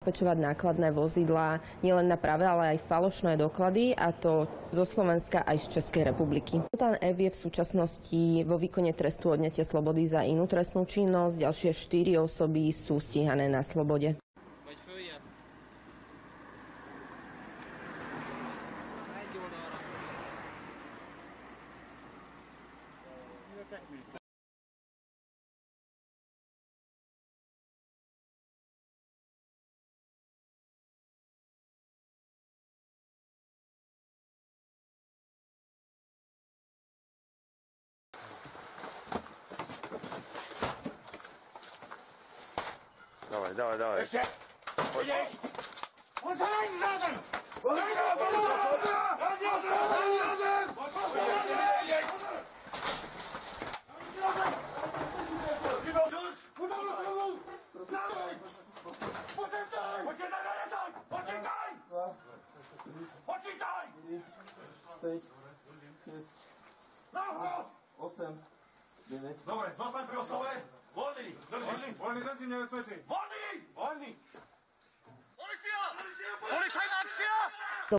zabezpečovať nákladné vozidlá nielen na práve, ale aj falošné doklady, a to zo Slovenska aj z Českej republiky. Zoltán F. je v súčasnosti vo výkone trestu odňatia slobody za inú trestnú činnosť. Ďalšie 4 osoby sú stíhané na slobode. Давай. Ještě! Pojďeš! On se najde zázem! Počítaj! 5, 6, 8, 9. Dobre, zostaň pri oslove. Voľný, drží nebezpečný. Voľný! Policia! Policajná akcia!